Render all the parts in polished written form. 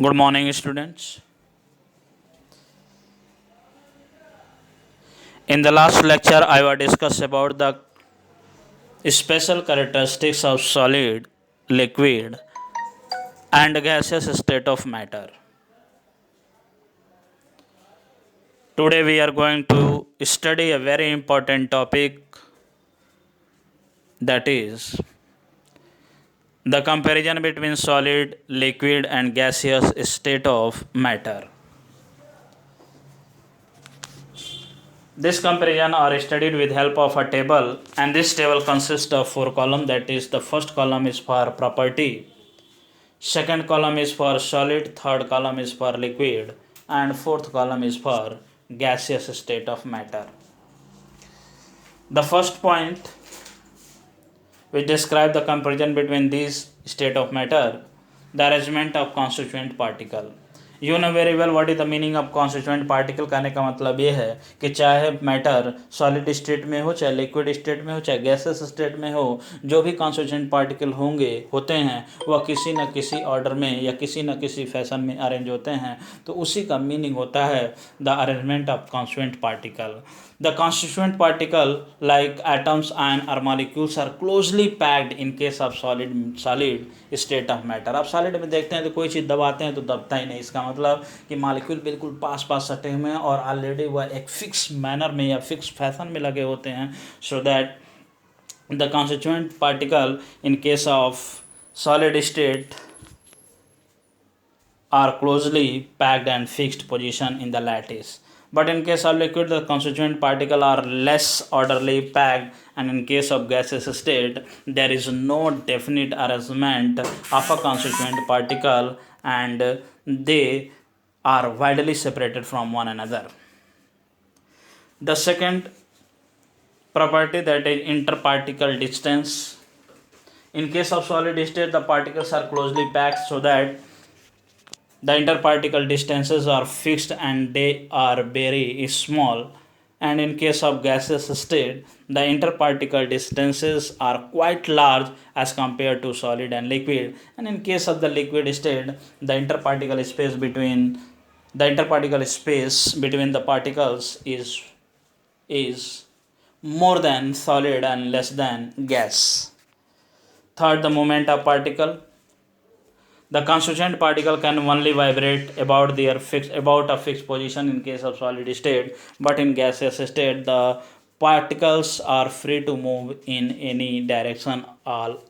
Good morning, students. In the last lecture, I will discuss about the special characteristics of solid, liquid, and gaseous state of matter. Today, we are going to study a very important topic, that is the comparison between solid, liquid, and gaseous state of matter. This comparison are studied with help of a table, and this table consists of four columns. That is, the first column is for property, second column is for solid, third column is for liquid, and fourth column is for gaseous state of matter. The first point which describe the comparison between these state of matter, the arrangement of constituent particle. You know very well what is the meaning of constituent particle. कहने का मतलब ये है कि चाहे matter solid state में हो, चाहे लिक्विड स्टेट में हो, चाहे गैसेस स्टेट में हो, जो भी कॉन्स्टिट्यूएंट पार्टिकल होते हैं वह किसी न किसी ऑर्डर में या किसी न किसी फैशन में अरेंज होते हैं। तो उसी का मीनिंग होता है the arrangement of constituent particle. The constituent particle like atoms and or molecules are closely packed in case of solid state of matter। आप सॉलिड में देखते हैं तो कोई चीज़ दबाते हैं तो दबता ही नहीं। इसका मतलब कि मॉलिक्यूल बिल्कुल पास पास सटे हुए हैं और ऑलरेडी वह एक फिक्स मैनर में या फिक्स फैशन में लगे होते हैं। So that the constituent particle in case of solid state are closely packed and fixed position in the lattice. But in case of liquid, the constituent particle are less orderly packed, and in case of gaseous state, there is no definite arrangement of a constituent particle, and they are widely separated from one another. The second property, that is interparticle distance. In case of solid state, the particles are closely packed so that the interparticle distances are fixed and they are very small, and in case of gaseous state the interparticle distances are quite large as compared to solid and liquid, and in case of the liquid state the interparticle space between the particles is more than solid and less than gas. Third, the moment of particle. The constituent particle can only vibrate about a fixed position in case of solid state, but in gaseous state the particles are free to move in any direction,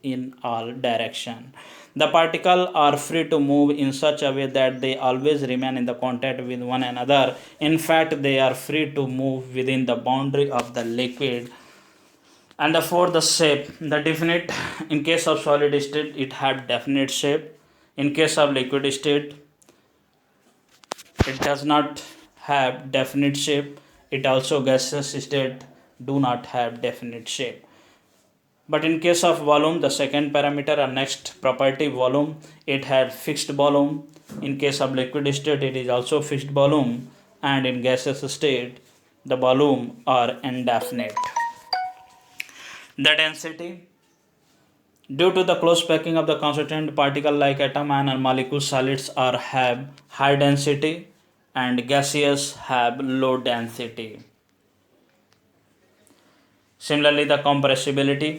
in all direction. The particles are free to move in such a way that they always remain in the contact with one another. In fact, they are free to move within the boundary of the liquid. And the fourth, the shape. The definite, in case of solid state it had definite shape. In case of liquid state it does not have definite shape. It also gaseous state do not have definite shape. But in case of volume, the second parameter or next property, volume, it had fixed volume. In case of liquid state it is also fixed volume, and in gaseous state the volume are indefinite. The density. Due to the close packing of the constituent particle like atom and molecule, solids have high density and gaseous have low density. Similarly, the compressibility.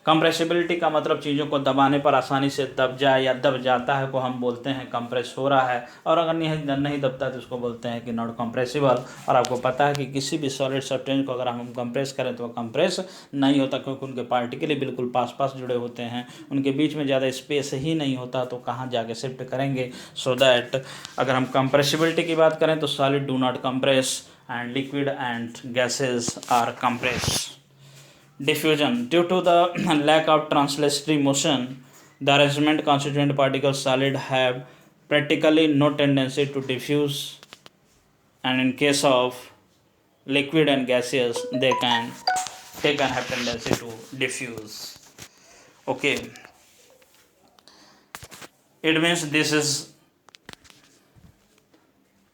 Compressibility का मतलब चीज़ों को दबाने पर आसानी से दब जाए या दब जाता है को हम बोलते हैं कंप्रेस हो रहा है, और अगर नहीं दबता तो उसको बोलते हैं कि नॉट कंप्रेसिबल। और आपको पता है कि किसी भी सॉलिड सब्सटेंस को अगर हम कंप्रेस करें तो वो कंप्रेस नहीं होता, क्योंकि उनके पार्टिकल ही बिल्कुल पास पास जुड़े होते हैं, उनके बीच में ज़्यादा स्पेस ही नहीं होता, तो कहाँ जाके शिफ्ट करेंगे। सो दैट अगर हम कंप्रेसिबिलिटी की बात करें तो solid do not compress and liquid and gases are compressed. Diffusion. Due to the lack of translatory motion, the arrangement constituent particles solid have practically no tendency to diffuse, and in case of liquid and gaseous they can have tendency to diffuse. Okay, it means this is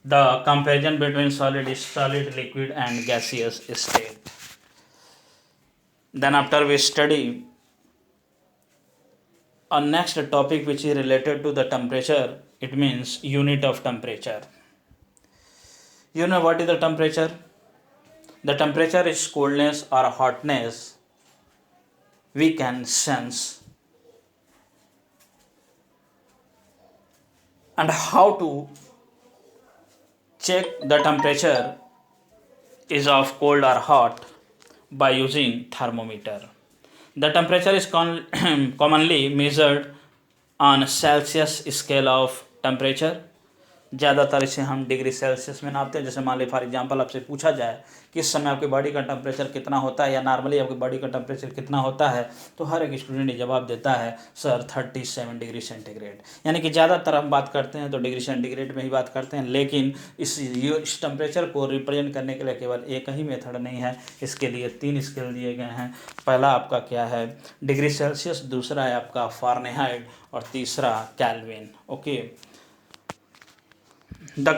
the comparison between solid, liquid and gaseous state. Then after we study a next topic which is related to the temperature, It means unit of temperature. You know what is the temperature? The temperature is coldness or hotness we can sense. And how to check the temperature is of cold or hot? By using thermometer. The temperature is commonly measured on Celsius scale of temperature. ज़्यादातर इसे हम degree Celsius में नापते हैं. जैसे मान ली for example आपसे पूछा जाए कि इस समय आपकी बॉडी का टेम्परेचर कितना होता है या नॉर्मली आपकी बॉडी का टेम्परेचर कितना होता है, तो हर एक स्टूडेंट जवाब देता है सर 37 डिग्री सेंटीग्रेड. यानी कि ज़्यादातर हम बात करते हैं तो डिग्री सेंटीग्रेड में ही बात करते हैं. लेकिन इस टेम्परेचर को रिप्रेजेंट करने के लिए केवल एक ही मेथड नहीं है, इसके लिए 3 स्केल दिए गए हैं. पहला आपका क्या है? डिग्री सेल्सियस, दूसरा है आपका फ़ारेनहाइट और तीसरा kelvin. Okay. The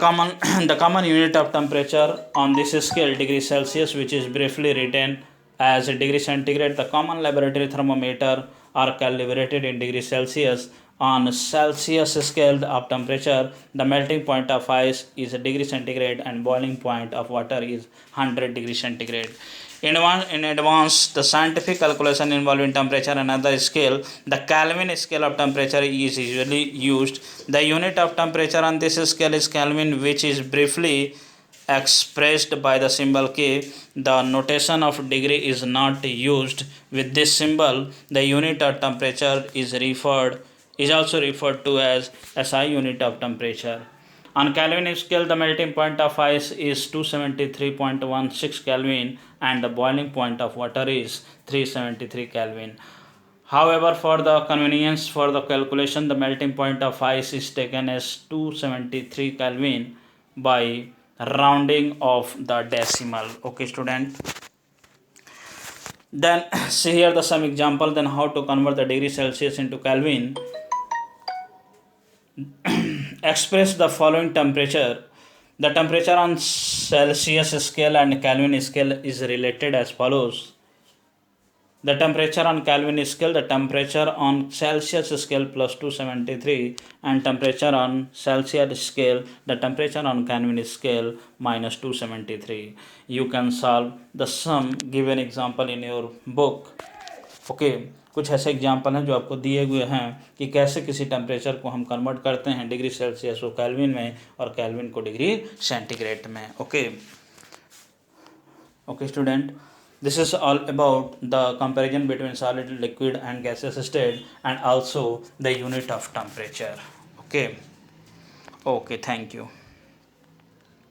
common unit of temperature on this scale, degree Celsius, which is briefly written as degree centigrade. The common laboratory thermometer are calibrated in degree Celsius. On Celsius scale of temperature, the melting point of ice is a degree centigrade and boiling point of water is 100 degree centigrade. In advance, the scientific calculation involving temperature and other scale, the Kelvin scale of temperature is usually used. The unit of temperature on this scale is Kelvin, which is briefly expressed by the symbol K. The notation of degree is not used. With this symbol, the unit of temperature is also referred to as SI unit of temperature. On Kelvin scale, the melting point of ice is 273.16 Kelvin and the boiling point of water is 373 Kelvin. However, for the convenience for the calculation, the melting point of ice is taken as 273 Kelvin by rounding of the decimal. Okay, student. Then see here the some example. Then how to convert the degree Celsius into Kelvin. Express the following temperature. The temperature on Celsius scale and Kelvin scale is related as follows. The temperature on Kelvin scale, the temperature on Celsius scale plus 273 and temperature on Celsius scale, the temperature on Kelvin scale minus 273. You can solve the sum given example in your book. Okay. कुछ ऐसे example हैं जो आपको दिए हुए हैं कि कैसे किसी टेम्परेचर को हम कन्वर्ट करते हैं डिग्री सेल्सियस को केल्विन में और केल्विन को डिग्री सेंटीग्रेड में. Okay okay student, this is all about the comparison between solid, liquid and gases state and also the unit of temperature. Okay okay, thank you.